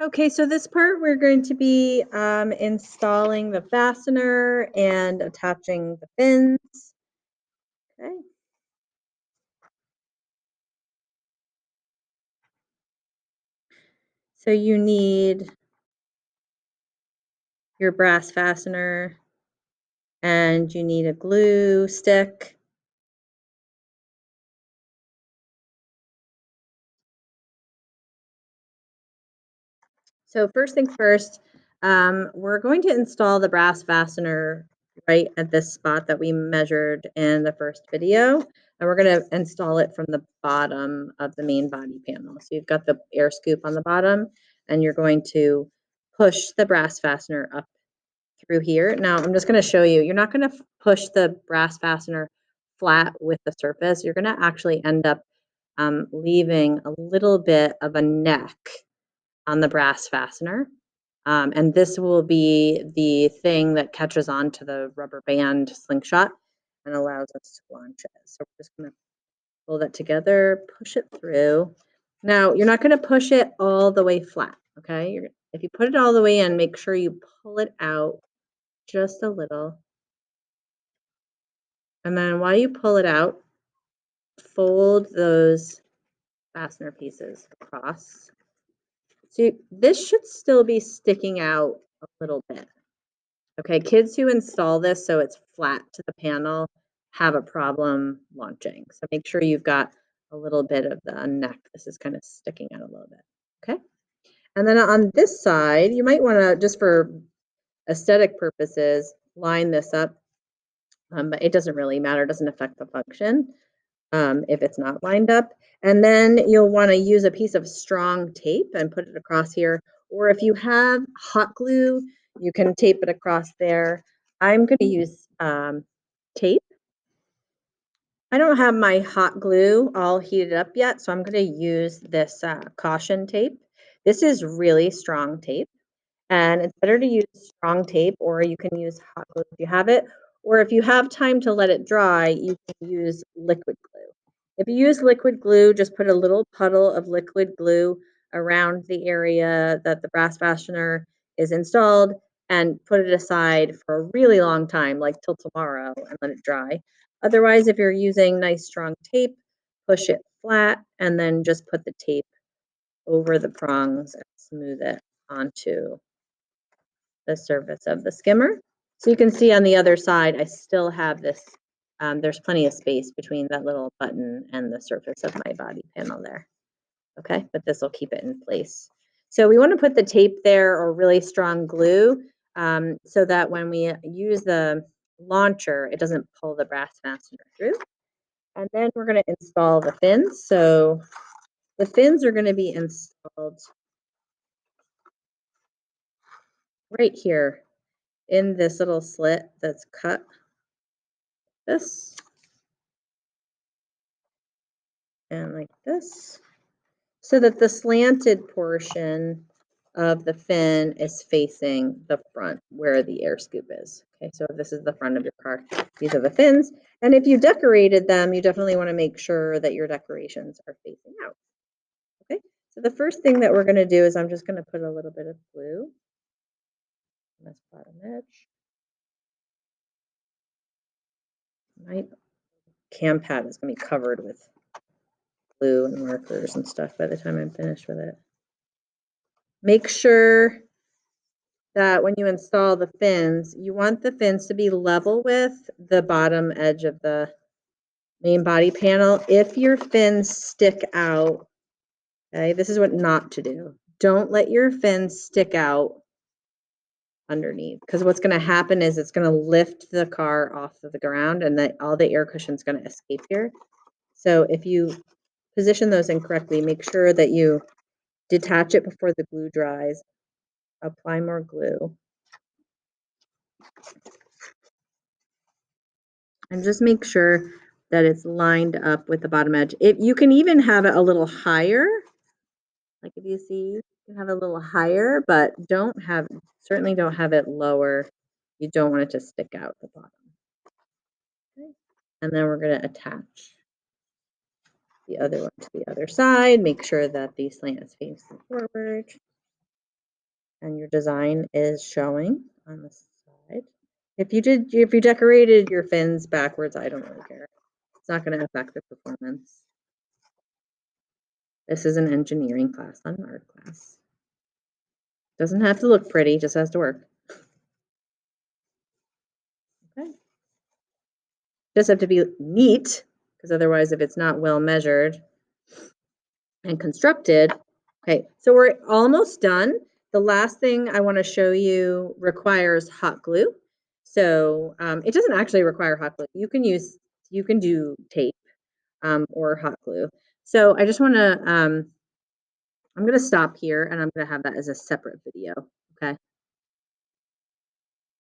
Okay, so this part we're going to be installing the fastener and attaching the fins. Okay, so you need your brass fastener and you need a glue stick. So first things first, we're going to install the brass fastener right at this spot that we measured in the first video. And we're going to install it from the bottom of the main body panel. So you've got the air scoop on the bottom, and you're going to push the brass fastener up through here. Now I'm just going to show you, you're not going to push the brass fastener flat with the surface. You're going to actually end up leaving a little bit of a neck on the brass fastener. And this will be the thing that catches on to the rubber band slingshot and allows us to launch it. So we're just going to pull that together, push it through. Now, you're not going to push it all the way flat, okay? If you put it all the way in, make sure you pull it out just a little. And then while you pull it out, fold those fastener pieces across. So this should still be sticking out a little bit. Okay, kids who install this so it's flat to the panel have a problem launching. So make sure you've got a little bit of the neck. This is kind of sticking out a little bit. Okay. And then on this side, you might want to, just for aesthetic purposes, line this up. But it doesn't really matter. It doesn't affect the function if it's not lined up. And then you'll want to use a piece of strong tape and put it across here. Or if you have hot glue, you can tape it across there. I'm going to use tape. I don't have my hot glue all heated up yet, so I'm going to use this caution tape. This is really strong tape. And it's better to use strong tape, or you can use hot glue if you have it. Or if you have time to let it dry, you can use liquid glue. If you use liquid glue, just put a little puddle of liquid glue around the area that the brass fastener is installed and put it aside for a really long time, like till tomorrow, and let it dry. Otherwise, if you're using nice strong tape, push it flat and then just put the tape over the prongs and smooth it onto the surface of the skimmer. So you can see on the other side, I still have this, there's plenty of space between that little button and the surface of my body panel there. Okay, but this will keep it in place. So we want to put the tape there or really strong glue so that when we use the launcher, it doesn't pull the brass fastener through. And then we're going to install the fins. So the fins are going to be installed right here in this little slit that's cut this and like this, so that the slanted portion of the fin is facing the front where the air scoop is. Okay, so this is the front of your car. These are the fins. And if you decorated them, you definitely want to make sure that your decorations are facing out. Okay, so the first thing that we're going to do is I'm just going to put a little bit of glue on this bottom edge. My cam pad is going to be covered with glue and markers and stuff by the time I'm finished with it. Make sure that when you install the fins, you want the fins to be level with the bottom edge of the main body panel. If your fins stick out, okay, this is what not to do. Don't let your fins stick out underneath, because what's going to happen is it's going to lift the car off of the ground and all the air cushion is going to escape here. So if you position those incorrectly, make sure that you detach it before the glue dries. Apply more glue. And just make sure that it's lined up with the bottom edge. If you can even have it a little higher, like if you see, you can have it a little higher, but certainly don't have it lower. You don't want it to stick out the bottom. Okay. And then we're going to attach the other one to the other side. Make sure that the slant is facing forward. and your design is showing on the side. If you decorated your fins backwards, I don't really care. It's not going to affect the performance. This is an engineering class, not an art class. Doesn't have to look pretty, just has to work. Okay. Just have to be neat, because otherwise if it's not well measured and constructed. Okay, so we're almost done. The last thing I want to show you requires hot glue. So it doesn't actually require hot glue. You can do tape or hot glue. So I just want to, I'm going to stop here and I'm going to have that as a separate video. Okay.